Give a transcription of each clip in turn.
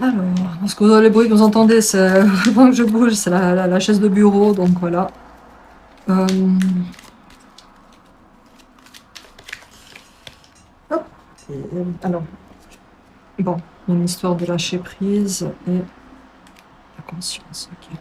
Alors, est-ce que les bruits que vous entendez, c'est avant que je bouge, c'est la chaise de bureau, donc voilà. Euh, hop. Alors, bon, il y a une histoire de lâcher prise et la conscience, ok.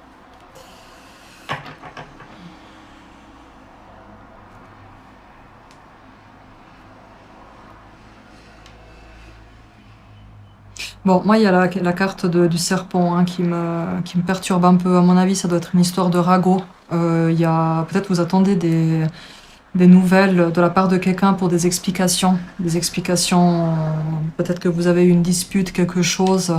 Bon, moi, il y a la carte du serpent hein, qui me perturbe un peu. À mon avis, ça doit être une histoire de ragot. Il y a, peut-être vous attendez des nouvelles de la part de quelqu'un pour des explications. Des explications, peut-être que vous avez eu une dispute, quelque chose,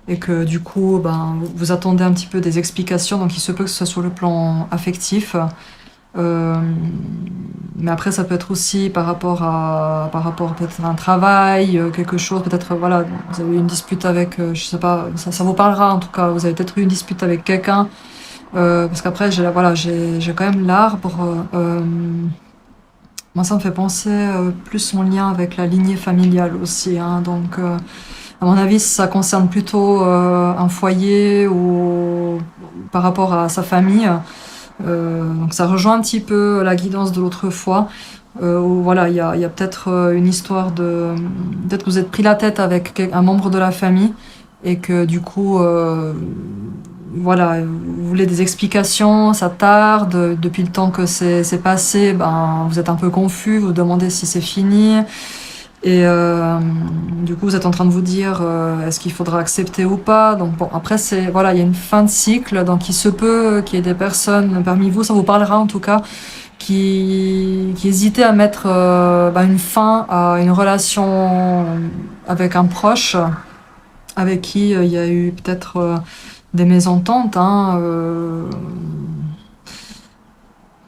et que du coup, ben, vous attendez un petit peu des explications. Donc, il se peut que ce soit sur le plan affectif. Euh, mais après, ça peut être aussi par rapport peut-être à un travail, quelque chose, peut-être, voilà, vous avez eu une dispute avec, je sais pas, ça vous parlera en tout cas, vous avez peut-être eu une dispute avec quelqu'un, parce qu'après, voilà, j'ai quand même l'arbre, moi ça me fait penser plus mon lien avec la lignée familiale aussi, hein, donc à mon avis, ça concerne plutôt un foyer ou par rapport à sa famille. Donc ça rejoint un petit peu la guidance de l'autre fois. Où, voilà, il y a peut-être une histoire de... Peut-être que vous êtes pris la tête avec un membre de la famille et que du coup, voilà, vous voulez des explications, ça tarde. Depuis le temps que c'est passé, ben, vous êtes un peu confus, vous vous demandez si c'est fini. Et du coup, vous êtes en train de vous dire est-ce qu'il faudra accepter ou pas. Donc bon, après c'est voilà, il y a une fin de cycle, donc il se peut qu'il y ait des personnes parmi vous, ça vous parlera en tout cas, qui hésitaient à mettre bah, une fin à une relation avec un proche, avec qui il y a eu peut-être des mésententes. Hein,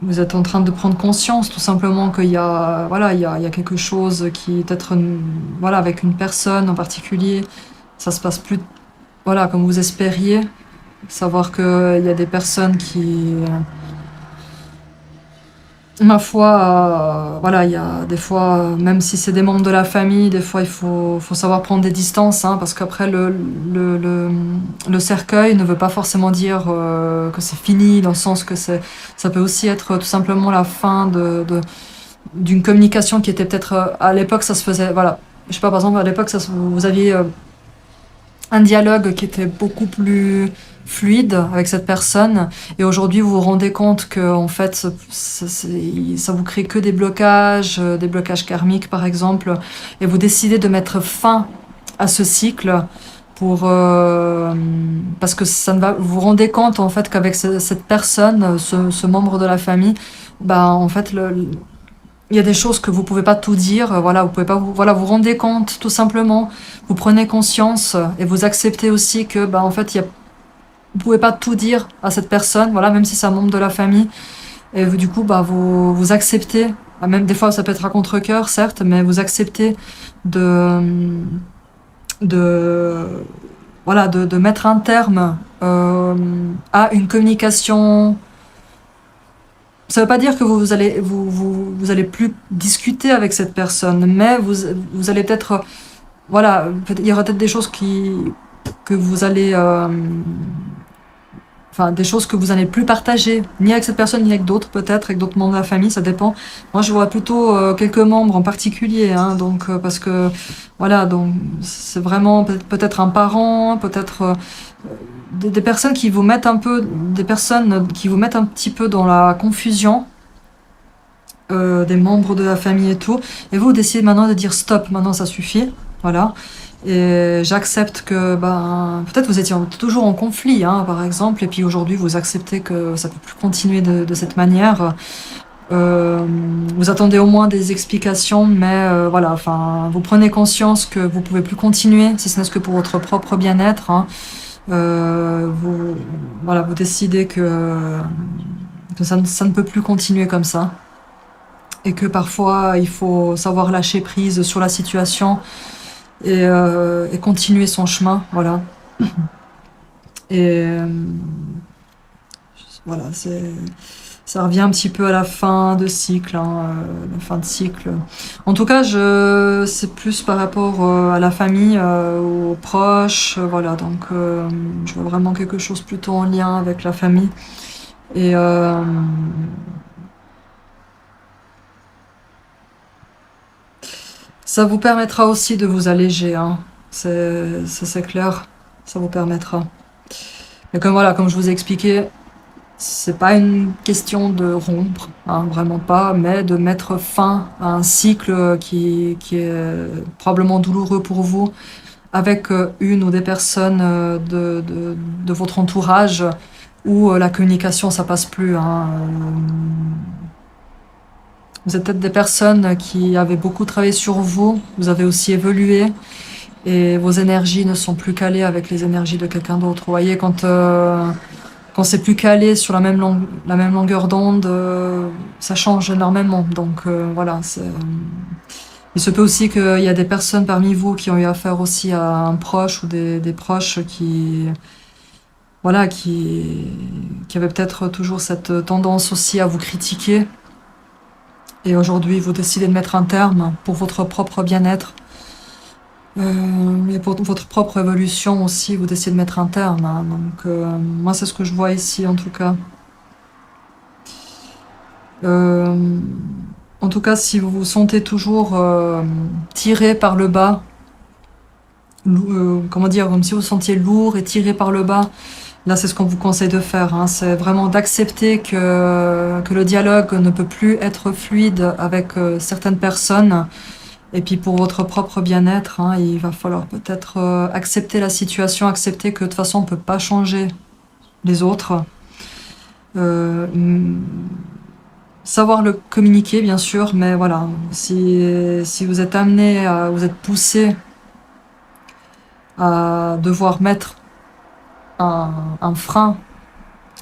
vous êtes en train de prendre conscience tout simplement qu'il y a, voilà, il y a quelque chose qui peut-être, voilà, avec une personne en particulier, ça se passe plus, voilà, comme vous espériez. Savoir qu'il y a des personnes qui, ma foi, voilà, il y a des fois, même si c'est des membres de la famille, des fois faut savoir prendre des distances, hein, parce qu'après le cercueil ne veut pas forcément dire que c'est fini, dans le sens que ça peut aussi être tout simplement la fin d'une communication qui était peut-être à l'époque ça se faisait, voilà, je sais pas, par exemple à l'époque vous aviez un dialogue qui était beaucoup plus fluide avec cette personne et aujourd'hui vous vous rendez compte que en fait ça vous crée que des blocages karmiques par exemple, et vous décidez de mettre fin à ce cycle pour parce que ça ne va, vous vous rendez compte en fait qu'avec cette personne, ce membre de la famille, bah en fait il y a des choses que vous pouvez pas tout dire, voilà, vous pouvez pas voilà, vous rendez compte tout simplement, vous prenez conscience et vous acceptez aussi que bah en fait vous pouvez pas tout dire à cette personne, voilà, même si c'est un membre de la famille, et du coup bah vous acceptez, même des fois ça peut être à contre-cœur certes, mais vous acceptez de de voilà de mettre un terme à une communication. Ça ne veut pas dire que vous allez plus discuter avec cette personne, mais vous allez peut-être, voilà, il y aura peut-être des choses que vous allez, enfin, des choses que vous n'allez plus partager, ni avec cette personne, ni avec d'autres, peut-être, avec d'autres membres de la famille, ça dépend. Moi, je vois plutôt quelques membres en particulier, hein, donc, parce que, voilà, donc, c'est vraiment peut-être un parent, peut-être des personnes qui vous mettent un peu, des personnes qui vous mettent un petit peu dans la confusion, des membres de la famille et tout, et vous décidez maintenant de dire stop, maintenant ça suffit, voilà. Et j'accepte que, ben, peut-être vous étiez toujours en conflit, hein, par exemple, et puis aujourd'hui vous acceptez que ça peut plus continuer de cette manière. Vous attendez au moins des explications, mais voilà, enfin, vous prenez conscience que vous pouvez plus continuer, si ce n'est que pour votre propre bien-être. Hein. Vous, voilà, vous décidez que ça ne peut plus continuer comme ça et que parfois il faut savoir lâcher prise sur la situation et continuer son chemin, voilà. Et voilà, Ça revient un petit peu à la fin de cycle, hein, la fin de cycle. En tout cas, c'est plus par rapport à la famille, aux proches, voilà. Donc, je vois vraiment quelque chose plutôt en lien avec la famille. Et ça vous permettra aussi de vous alléger, hein. C'est clair, ça vous permettra. Mais comme voilà, comme je vous ai expliqué, c'est pas une question de rompre, hein, vraiment pas, mais de mettre fin à un cycle qui est probablement douloureux pour vous, avec une ou des personnes de votre entourage où la communication ça passe plus, hein. Vous êtes peut-être des personnes qui avaient beaucoup travaillé sur vous, vous avez aussi évolué et vos énergies ne sont plus calées avec les énergies de quelqu'un d'autre. Vous voyez, quand c'est plus calé sur la même longueur d'onde, ça change énormément. Donc voilà, il se peut aussi qu'il y a des personnes parmi vous qui ont eu affaire aussi à un proche ou des proches qui, voilà, qui avaient peut-être toujours cette tendance aussi à vous critiquer. Et aujourd'hui, vous décidez de mettre un terme pour votre propre bien-être. Et pour votre propre évolution aussi, vous décidez de mettre un terme, hein. Donc, moi, c'est ce que je vois ici, en tout cas. Euh, En tout cas, si vous vous sentez toujours tiré par le bas, comment dire, comme si vous vous sentiez lourd et tiré par le bas, là, c'est ce qu'on vous conseille de faire, hein. C'est vraiment d'accepter que le dialogue ne peut plus être fluide avec certaines personnes. Et puis pour votre propre bien-être, hein, il va falloir peut-être accepter la situation, accepter que de toute façon on ne peut pas changer les autres. Euh, mm, Savoir le communiquer bien sûr, mais voilà, si vous êtes amené, vous êtes poussé à devoir mettre un frein,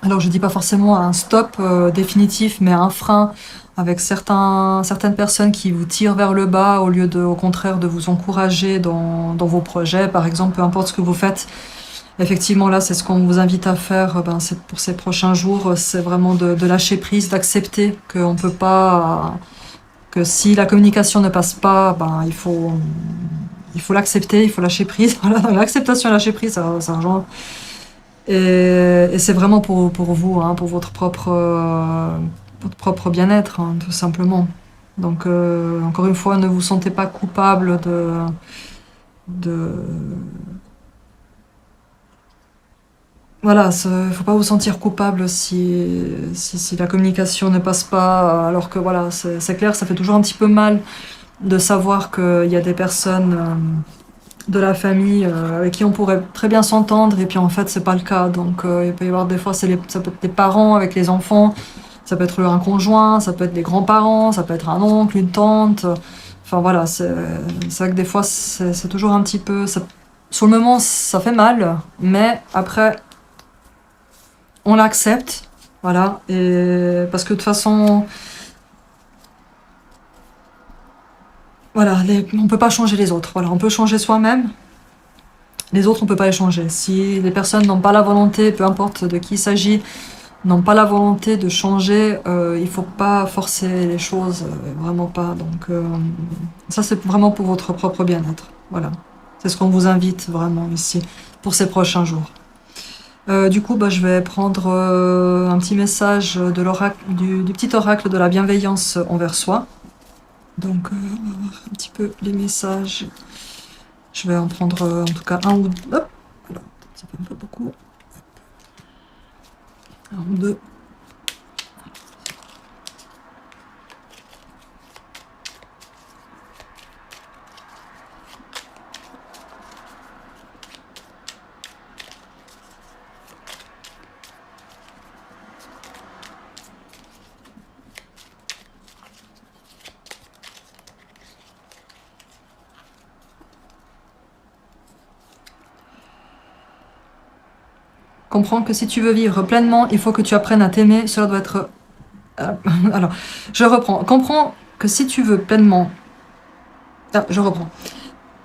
alors je dis pas forcément un stop définitif, mais un frein avec certaines personnes qui vous tirent vers le bas au lieu au contraire de vous encourager dans vos projets, par exemple, peu importe ce que vous faites. Effectivement, là, c'est ce qu'on vous invite à faire c'est pour ces prochains jours, c'est vraiment de lâcher prise, d'accepter qu'on peut pas, que si la communication ne passe pas, il faut l'accepter, il faut lâcher prise. Voilà, l'acceptation et lâcher prise, ça rejoint. Et c'est vraiment pour vous, hein, pour votre propre bien-être, hein, tout simplement. Donc, encore une fois, ne vous sentez pas coupable de, voilà, faut pas vous sentir coupable si la communication ne passe pas, alors que voilà, c'est clair, ça fait toujours un petit peu mal de savoir qu'il y a des personnes de la famille avec qui on pourrait très bien s'entendre, et puis en fait, c'est pas le cas. Donc, il peut y avoir des fois, ça peut être des parents avec les enfants, ça peut être un conjoint, ça peut être des grands-parents, ça peut être un oncle, une tante. Enfin voilà, c'est vrai que des fois, c'est toujours un petit peu. Sur le moment, ça fait mal, mais après, on l'accepte, voilà, et parce que de toute façon, voilà, on peut pas changer les autres, voilà, on peut changer soi-même, les autres on peut pas les changer. Si les personnes n'ont pas la volonté, peu importe de qui il s'agit, n'ont pas la volonté de changer, il faut pas forcer les choses, vraiment pas. Donc ça c'est vraiment pour votre propre bien-être, voilà. C'est ce qu'on vous invite vraiment ici pour ces prochains jours. Du coup, je vais prendre un petit message de du petit oracle de la bienveillance envers soi. Donc, on va voir un petit peu les messages. Je vais en prendre en tout cas un ou deux. Hop, alors, ça fait un peu beaucoup. Un ou deux. Comprends que si tu veux vivre pleinement, il faut que tu apprennes à t'aimer. Cela doit être... alors, je reprends. Comprends que si tu veux pleinement... Ah, je reprends.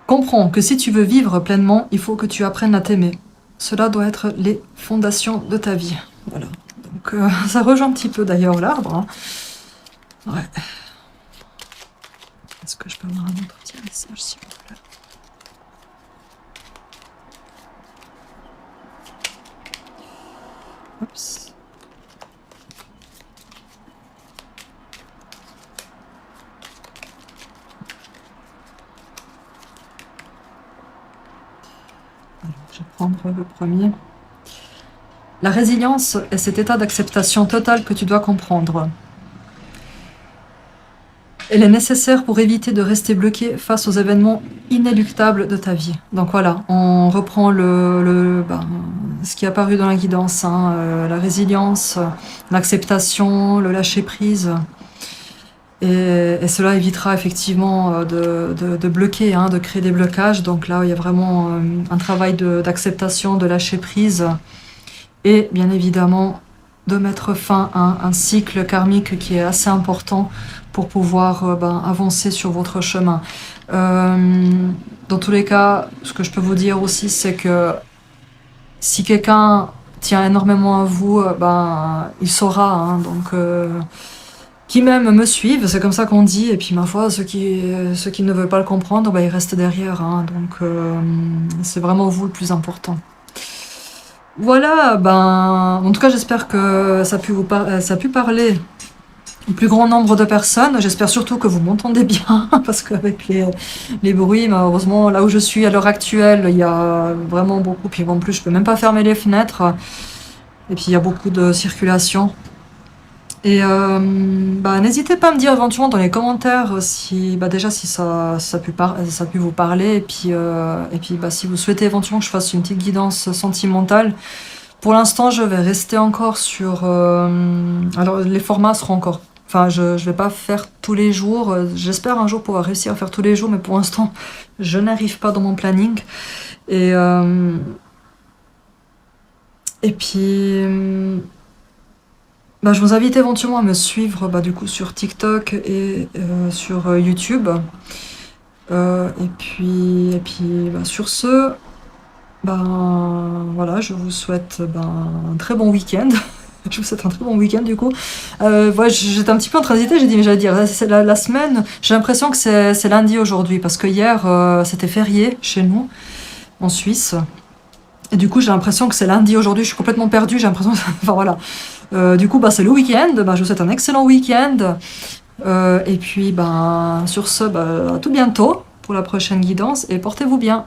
Comprends que si tu veux vivre pleinement, il faut que tu apprennes à t'aimer. Cela doit être les fondations de ta vie. Voilà. Donc, Donc ça rejoint un petit peu d'ailleurs l'arbre. Hein. Ouais. Est-ce que je peux avoir un autre petit message s'il vous plaît? Oups. Alors, je vais prendre le premier. La résilience est cet état d'acceptation totale que tu dois comprendre. Elle est nécessaire pour éviter de rester bloqué face aux événements inéluctables de ta vie. Donc voilà, on reprend ce qui est apparu dans la guidance, hein, la résilience, l'acceptation, le lâcher-prise. Et cela évitera effectivement de bloquer, hein, de créer des blocages. Donc là, il y a vraiment un travail d'acceptation, de lâcher-prise. Et bien évidemment, de mettre fin à un cycle karmique qui est assez important pour pouvoir avancer sur votre chemin. Dans tous les cas, ce que je peux vous dire aussi, c'est que si quelqu'un tient énormément à vous, il saura. Hein, donc, qui même me suivent, c'est comme ça qu'on dit. Et puis, ma foi, ceux qui ne veulent pas le comprendre, ils restent derrière. Hein, donc, c'est vraiment vous le plus important. Voilà, en tout cas, j'espère que ça a pu parler au plus grand nombre de personnes. J'espère surtout que vous m'entendez bien, parce qu'avec les bruits, malheureusement, là où je suis à l'heure actuelle, il y a vraiment beaucoup. Puis en plus, je peux même pas fermer les fenêtres. Et puis, il y a beaucoup de circulation. Et n'hésitez pas à me dire éventuellement dans les commentaires si déjà si ça a pu vous parler, et puis si vous souhaitez éventuellement que je fasse une petite guidance sentimentale. Pour l'instant, je vais rester encore sur alors les formats seront encore, enfin je vais pas faire tous les jours, j'espère un jour pouvoir réussir à faire tous les jours, mais pour l'instant je n'arrive pas dans mon planning. Et puis je vous invite éventuellement à me suivre du coup sur TikTok et sur YouTube. Et puis sur ce, voilà, je vous souhaite un très bon week-end. Je vous souhaite un très bon week-end du coup. J'étais un petit peu en train d'hésiter, j'ai dit mais j'allais dire, c'est la semaine, j'ai l'impression que c'est lundi aujourd'hui, parce que hier c'était férié chez nous, en Suisse. Et du coup j'ai l'impression que c'est lundi aujourd'hui, je suis complètement perdue, j'ai l'impression que... Enfin voilà. Du coup, c'est le week-end. Je vous souhaite un excellent week-end. Et puis, sur ce, à tout bientôt pour la prochaine guidance et portez-vous bien.